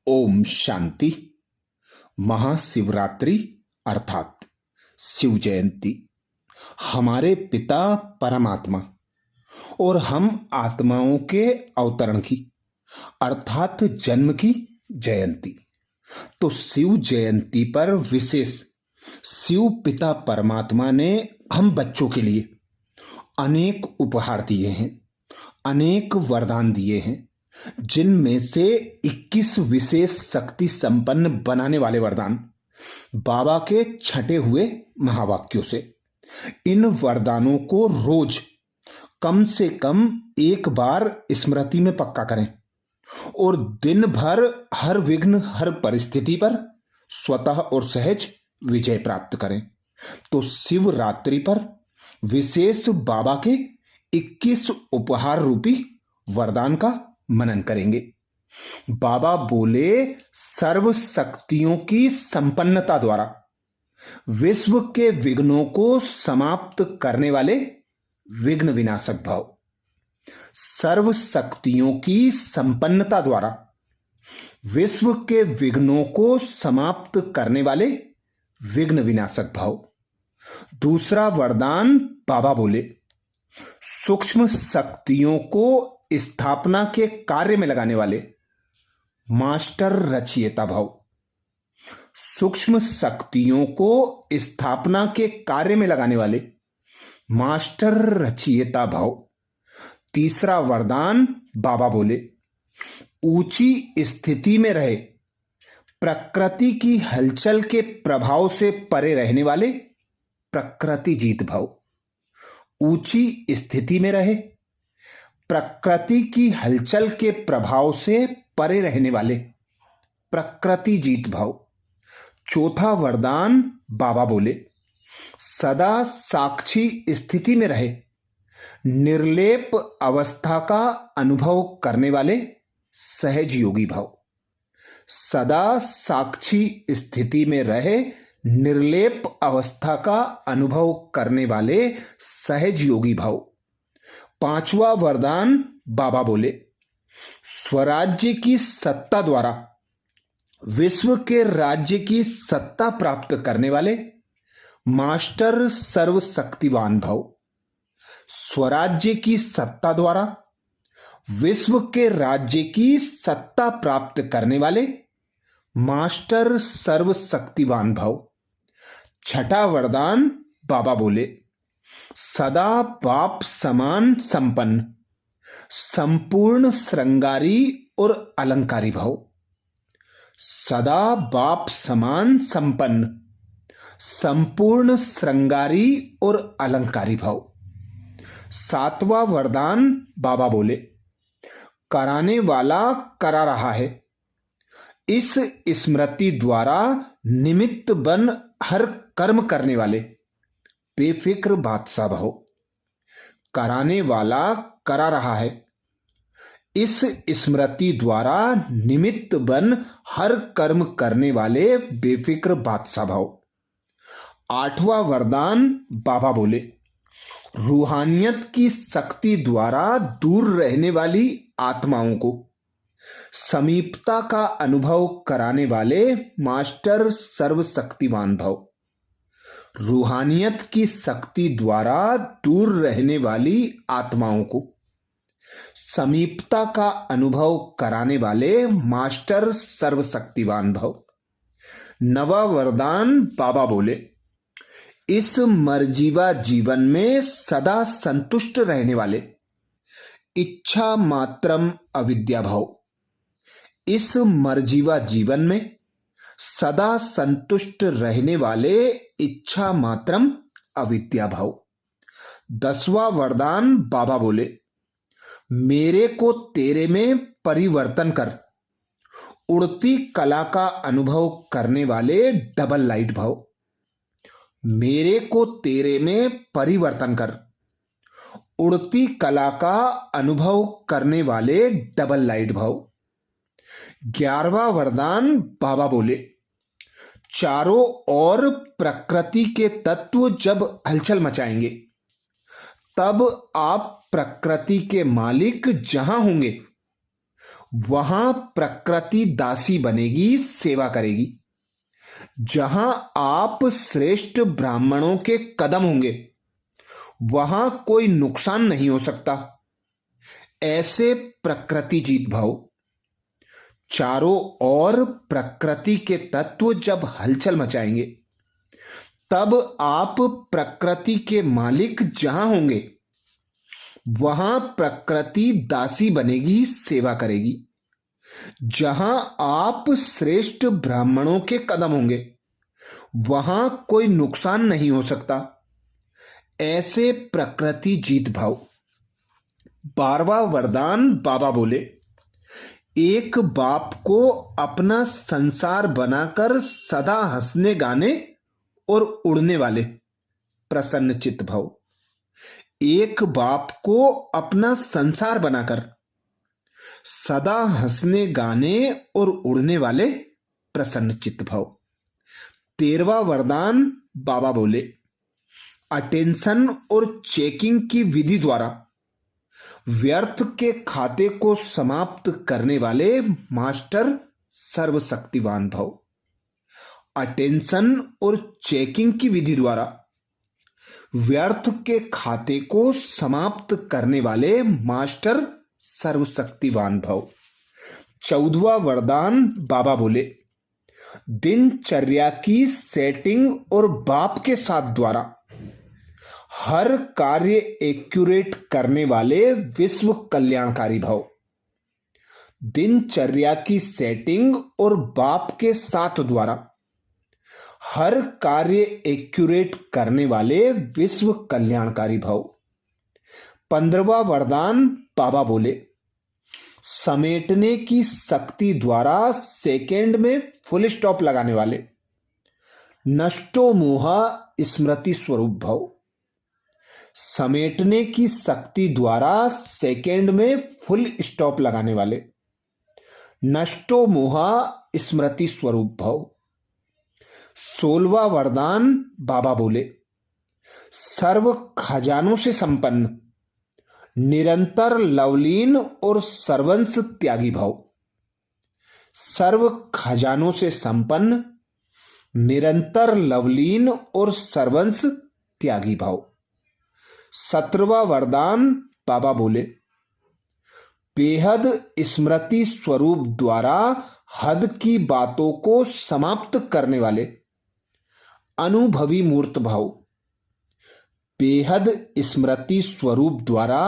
ओम शांति। महाशिवरात्रि अर्थात शिव जयंती हमारे पिता परमात्मा और हम आत्माओं के अवतरण की अर्थात जन्म की जयंती। तो शिव जयंती पर विशेष शिव पिता परमात्मा ने हम बच्चों के लिए अनेक उपहार दिए हैं, अनेक वरदान दिए हैं, जिनमें से 21 विशेष शक्ति संपन्न बनाने वाले वरदान बाबा के छटे हुए महावाक्यों से। इन वरदानों को रोज कम से कम एक बार स्मृति में पक्का करें और दिन भर हर विघ्न हर परिस्थिति पर स्वतः और सहज विजय प्राप्त करें। तो शिवरात्रि पर विशेष बाबा के 21 उपहार रूपी वरदान का मनन करेंगे। बाबा बोले, सर्व शक्तियों की संपन्नता द्वारा विश्व के विघ्नों को समाप्त करने वाले विघ्न विनाशक भाव। सर्व शक्तियों की संपन्नता द्वारा विश्व के विघ्नों को समाप्त करने वाले विघ्न विनाशक भाव। दूसरा वरदान बाबा बोले, सूक्ष्म शक्तियों को स्थापना के कार्य में लगाने वाले मास्टर रचयिता भाव। सूक्ष्म शक्तियों को स्थापना के कार्य में लगाने वाले मास्टर रचयिता भाव। तीसरा वरदान बाबा बोले, ऊंची स्थिति में रहे प्रकृति की हलचल के प्रभाव से परे रहने वाले प्रकृति जीत भाव। ऊंची स्थिति में रहे प्रकृति की हलचल के प्रभाव से परे रहने वाले प्रकृति जीत भाव। चौथा वरदान बाबा बोले, सदा साक्षी स्थिति में रहे निर्लेप अवस्था का अनुभव करने वाले सहज योगी भाव। सदा साक्षी स्थिति में रहे निर्लेप अवस्था का अनुभव करने वाले सहज योगी भाव। पांचवा वरदान बाबा बोले, स्वराज्य की सत्ता द्वारा विश्व के राज्य की सत्ता प्राप्त करने वाले मास्टर सर्वशक्तिवान भाव। स्वराज्य की सत्ता द्वारा विश्व के राज्य की सत्ता प्राप्त करने वाले मास्टर सर्वशक्तिवान भाव। छठा वरदान बाबा बोले, सदा बाप समान संपन्न संपूर्ण श्रृंगारी और अलंकारी भाव। सदा बाप समान संपन्न संपूर्ण श्रृंगारी और अलंकारी भाव। सातवां वरदान बाबा बोले, कराने वाला करा रहा है इस स्मृति द्वारा निमित्त बन हर कर्म करने वाले बेफिक्र बादशाह भाव। कराने वाला करा रहा है इस स्मृति द्वारा निमित्त बन हर कर्म करने वाले बेफिक्र बादशाह भाव। आठवां वरदान बाबा बोले, रूहानियत की शक्ति द्वारा दूर रहने वाली आत्माओं को समीपता का अनुभव कराने वाले मास्टर सर्वशक्तिवान भाव। रूहानियत की शक्ति द्वारा दूर रहने वाली आत्माओं को समीपता का अनुभव कराने वाले मास्टर सर्वशक्तिवान भाव। नवा वरदान बाबा बोले, इस मर्जीवा जीवन में सदा संतुष्ट रहने वाले इच्छा मात्रम अविद्या भाव। इस मर्जीवा जीवन में सदा संतुष्ट रहने वाले इच्छा मात्रम अविद्या भाव। 10वां वरदान बाबा बोले, मेरे को तेरे में परिवर्तन कर उड़ती कला का अनुभव करने वाले डबल लाइट भाव। मेरे को तेरे में परिवर्तन कर उड़ती कला का अनुभव करने वाले डबल लाइट भाव। 11वां वरदान बाबा बोले, चारों ओर प्रकृति के तत्व जब हलचल मचाएंगे तब आप प्रकृति के मालिक जहां होंगे वहां प्रकृति दासी बनेगी, सेवा करेगी। जहां आप श्रेष्ठ ब्राह्मणों के कदम होंगे वहां कोई नुकसान नहीं हो सकता। ऐसे प्रकृति जीत भाव। चारों ओर प्रकृति के तत्व जब हलचल मचाएंगे तब आप प्रकृति के मालिक जहां होंगे वहां प्रकृति दासी बनेगी, सेवा करेगी। जहां आप श्रेष्ठ ब्राह्मणों के कदम होंगे वहां कोई नुकसान नहीं हो सकता। ऐसे प्रकृति जीत भाव। 12वां वरदान बाबा बोले, एक बाप को अपना संसार बनाकर सदा हंसने गाने और उड़ने वाले प्रसन्न चित्त भाव। एक बाप को अपना संसार बनाकर सदा हंसने गाने और उड़ने वाले प्रसन्न चित्त भाव। 13वां वरदान बाबा बोले, अटेंशन और चेकिंग की विधि द्वारा व्यर्थ के खाते को समाप्त करने वाले मास्टर सर्वशक्तिवान भव। अटेंशन और चेकिंग की विधि द्वारा व्यर्थ के खाते को समाप्त करने वाले मास्टर सर्वशक्तिवान भव। 14वां वरदान बाबा बोले, दिनचर्या की सेटिंग और बाप के साथ द्वारा हर कार्य एक्यूरेट करने वाले विश्व कल्याणकारी भव। दिनचर्या की सेटिंग और बाप के साथ द्वारा हर कार्य एक्यूरेट करने वाले विश्व कल्याणकारी भव। 15वां वरदान बाबा बोले, समेटने की शक्ति द्वारा सेकेंड में फुल स्टॉप लगाने वाले नष्टो मोह स्मृति स्वरूप भव। समेटने की शक्ति द्वारा सेकेंड में फुल स्टॉप लगाने वाले नष्टो मोह स्मृति स्वरूप भव। 16वां वरदान बाबा बोले, सर्व खजानों से संपन्न निरंतर लवलीन और सर्वंश त्यागी भाव। सर्व खजानों से संपन्न निरंतर लवलीन और सर्वंश त्यागी भाव। 17वां वरदान बाबा बोले, बेहद स्मृति स्वरूप द्वारा हद की बातों को समाप्त करने वाले अनुभवी मूर्त भाव। बेहद स्मृति स्वरूप द्वारा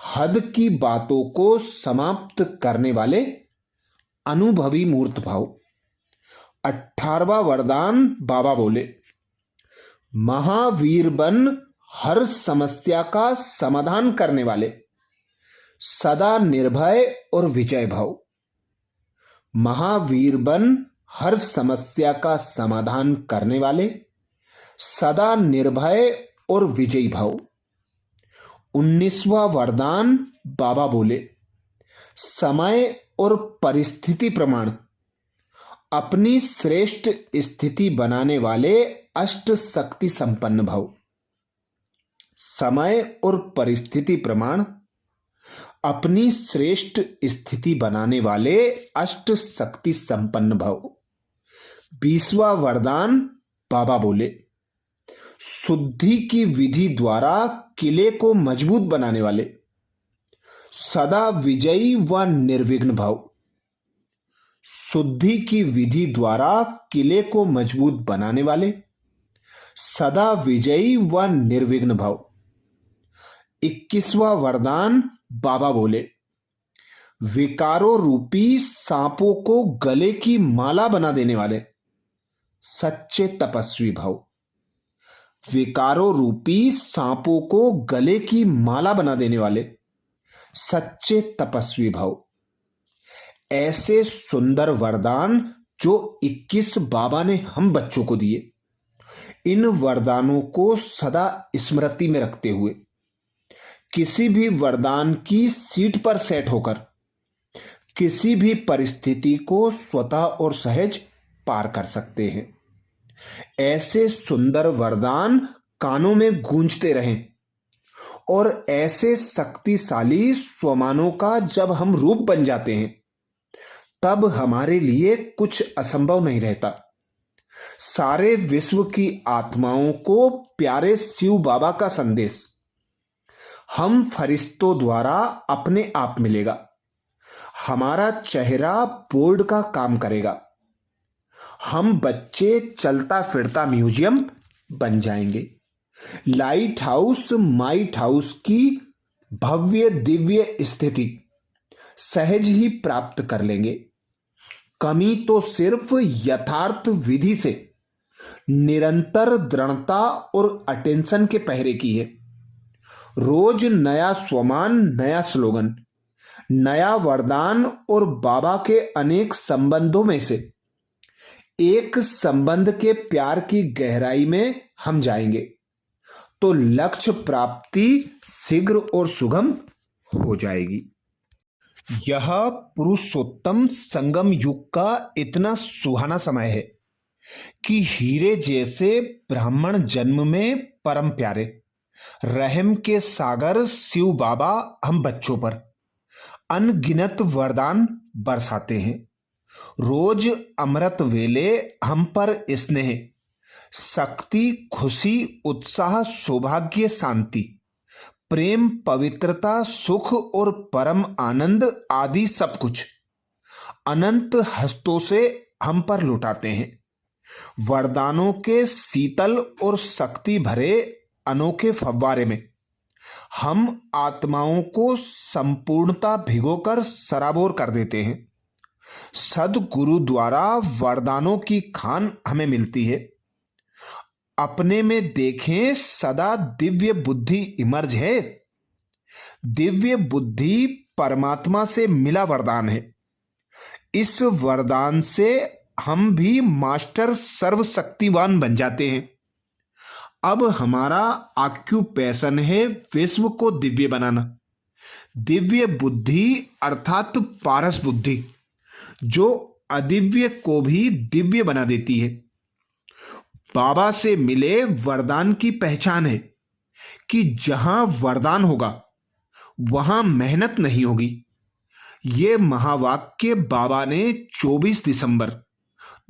हद की बातों को समाप्त करने वाले अनुभवी मूर्त भाव। 18वां वरदान बाबा बोले, महावीर बन हर समस्या का समाधान करने वाले सदा निर्भय और विजय भाव। महावीर बन हर समस्या का समाधान करने वाले सदा निर्भय और विजयी भाव। 19वां वरदान बाबा बोले, समय और परिस्थिति प्रमाण अपनी श्रेष्ठ स्थिति बनाने वाले अष्ट शक्ति संपन्न भाव। समय और परिस्थिति प्रमाण अपनी श्रेष्ठ स्थिति बनाने वाले अष्ट शक्ति संपन्न भाव। 20वां वरदान बाबा बोले, शुद्धि की विधि द्वारा किले को मजबूत बनाने वाले सदा विजयी व निर्विघ्न भाव। शुद्धि की विधि द्वारा किले को मजबूत बनाने वाले सदा विजयी व निर्विघ्न भाव। 21वां वरदान बाबा बोले, विकारों रूपी सांपों को गले की माला बना देने वाले सच्चे तपस्वी भाव। विकारों रूपी सांपों को गले की माला बना देने वाले सच्चे तपस्वी भाव। ऐसे सुंदर वरदान जो 21 बाबा ने हम बच्चों को दिए, इन वरदानों को सदा स्मृति में रखते हुए किसी भी वरदान की सीट पर सेट होकर किसी भी परिस्थिति को स्वतः और सहज पार कर सकते हैं। ऐसे सुंदर वरदान कानों में गूंजते रहें और ऐसे शक्तिशाली स्वमानों का जब हम रूप बन जाते हैं तब हमारे लिए कुछ असंभव नहीं रहता। सारे विश्व की आत्माओं को प्यारे शिव बाबा का संदेश हम फरिश्तों द्वारा अपने आप मिलेगा। हमारा चेहरा बोर्ड का काम करेगा। हम बच्चे चलता फिरता म्यूजियम बन जाएंगे। लाइट हाउस माइट हाउस की भव्य दिव्य स्थिति सहज ही प्राप्त कर लेंगे। कमी तो सिर्फ यथार्थ विधि से निरंतर दृढ़ता और अटेंशन के पहरे की है। रोज नया स्वमान, नया स्लोगन, नया वरदान और बाबा के अनेक संबंधों में से एक संबंध के प्यार की गहराई में हम जाएंगे तो लक्ष्य प्राप्ति शीघ्र और सुगम हो जाएगी। यह पुरुषोत्तम संगम युग का इतना सुहाना समय है कि हीरे जैसे ब्राह्मण जन्म में परम प्यारे रहम के सागर शिव बाबा हम बच्चों पर अनगिनत वरदान बरसाते हैं। रोज अमृत वेले हम पर स्नेह, शक्ति, खुशी, उत्साह, सौभाग्य, शांति, प्रेम, पवित्रता, सुख और परम आनंद आदि सब कुछ अनंत हस्तों से हम पर लुटाते हैं। वरदानों के शीतल और शक्ति भरे अनोखे फव्वारे में हम आत्माओं को संपूर्णता भिगोकर सराबोर कर देते हैं। सदगुरु द्वारा वरदानों की खान हमें मिलती है। अपने में देखें, सदा दिव्य बुद्धि इमर्ज है। दिव्य बुद्धि परमात्मा से मिला वरदान है। इस वरदान से हम भी मास्टर सर्वशक्तिवान बन जाते हैं। अब हमारा ऑक्यूपेशन है विश्व को दिव्य बनाना। दिव्य बुद्धि अर्थात पारस बुद्धि जो अदिव्य को भी दिव्य बना देती है। बाबा से मिले वरदान की पहचान है कि जहां वरदान होगा वहां मेहनत नहीं होगी। ये महावाक्य बाबा ने 24 दिसंबर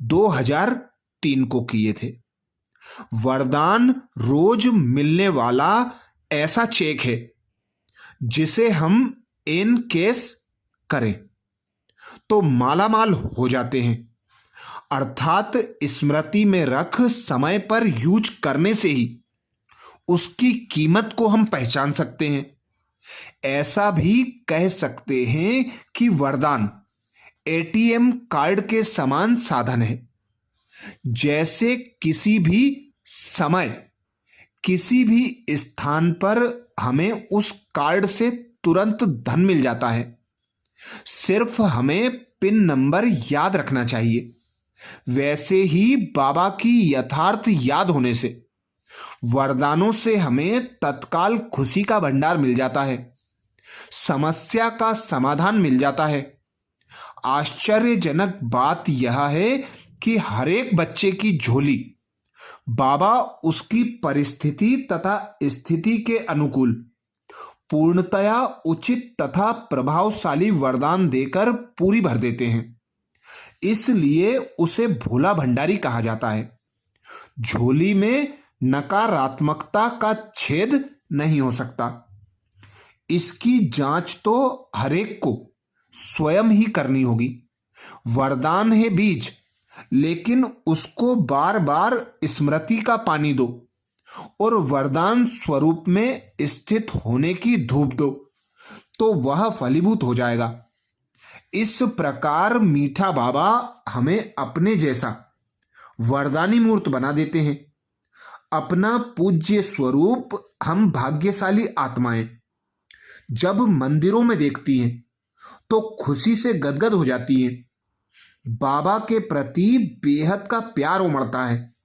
2003 को किए थे। वरदान रोज मिलने वाला ऐसा चेक है जिसे हम इन केस करें तो मालामाल हो जाते हैं। अर्थात स्मृति में रख समय पर यूज करने से ही उसकी कीमत को हम पहचान सकते हैं। ऐसा भी कह सकते हैं कि वरदान एटीएम कार्ड के समान साधन है। जैसे किसी भी समय किसी भी स्थान पर हमें उस कार्ड से तुरंत धन मिल जाता है। सिर्फ हमें पिन नंबर याद रखना चाहिए। वैसे ही बाबा की यथार्थ याद होने से वरदानों से हमें तत्काल खुशी का भंडार मिल जाता है, समस्या का समाधान मिल जाता है। आश्चर्यजनक बात यह है कि हर एक बच्चे की झोली बाबा उसकी परिस्थिति तथा स्थिति के अनुकूल पूर्णतया उचित तथा प्रभावशाली वरदान देकर पूरी भर देते हैं। इसलिए उसे भोला भंडारी कहा जाता है। झोली में नकारात्मकता का छेद नहीं हो सकता। इसकी जांच तो हरेक को स्वयं ही करनी होगी। वरदान है बीज, लेकिन उसको बार बार स्मृति का पानी दो और वरदान स्वरूप में स्थित होने की धूप दो तो वह फलीभूत हो जाएगा। इस प्रकार मीठा बाबा हमें अपने जैसा वरदानी मूर्त बना देते हैं। अपना पूज्य स्वरूप हम भाग्यशाली आत्माएं जब मंदिरों में देखती हैं तो खुशी से गदगद हो जाती हैं। बाबा के प्रति बेहद का प्यार उमड़ता है।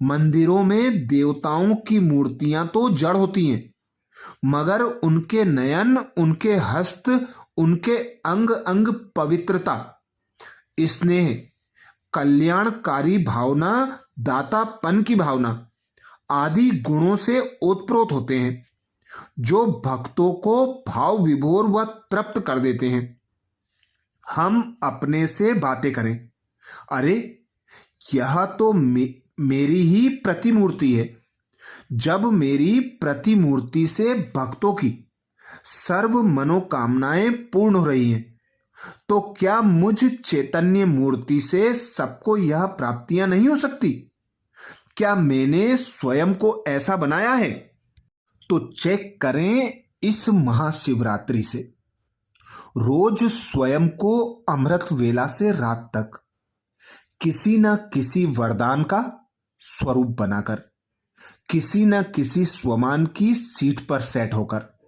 मंदिरों में देवताओं की मूर्तियां तो जड़ होती हैं, मगर उनके नयन, उनके हस्त, उनके अंग अंग पवित्रता, स्नेह, कल्याणकारी भावना, दातापन की भावना आदि गुणों से ओतप्रोत होते हैं जो भक्तों को भाव विभोर व तृप्त कर देते हैं। हम अपने से बातें करें। अरे, यह तो मेरी ही प्रतिमूर्ति है। जब मेरी प्रतिमूर्ति से भक्तों की सर्व मनोकामनाएं पूर्ण हो रही हैं, तो क्या मुझ चैतन्य मूर्ति से सबको यह प्राप्तियां नहीं हो सकती? क्या मैंने स्वयं को ऐसा बनाया है? तो चेक करें इस महाशिवरात्रि से। रोज स्वयं को अमृत वेला से रात तक किसी न किसी वरदान का स्वरूप बनाकर, किसी न किसी स्वमान की सीट पर सेट होकर,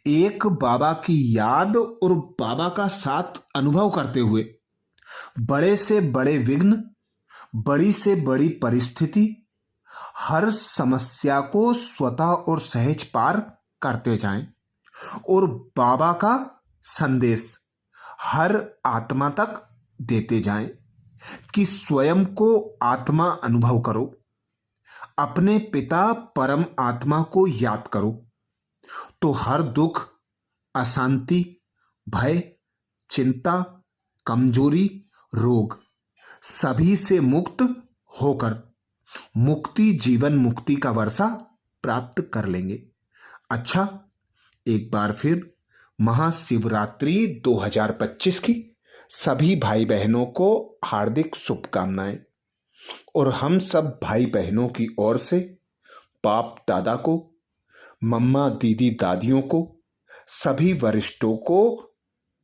एक बाबा की याद और बाबा का साथ अनुभव करते हुए बड़े से बड़े विघ्न, बड़ी से बड़ी परिस्थिति, हर समस्या को स्वतः और सहज पार करते जाएं और बाबा का संदेश हर आत्मा तक देते जाएं कि स्वयं को आत्मा अनुभव करो, अपने पिता परम आत्मा को याद करो, तो हर दुख, अशांति, भय, चिंता, कमजोरी, रोग सभी से मुक्त होकर मुक्ति, जीवन मुक्ति का वर्षा प्राप्त कर लेंगे। अच्छा, एक बार फिर महाशिवरात्रि 2025 की सभी भाई बहनों को हार्दिक शुभकामनाएं। और हम सब भाई बहनों की ओर से बाप दादा को, मम्मा दीदी दादियों को, सभी वरिष्ठों को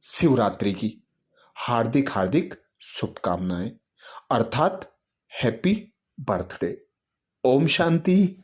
शिवरात्रि की हार्दिक हार्दिक शुभकामनाएं, अर्थात हैप्पी बर्थडे। ओम शांति।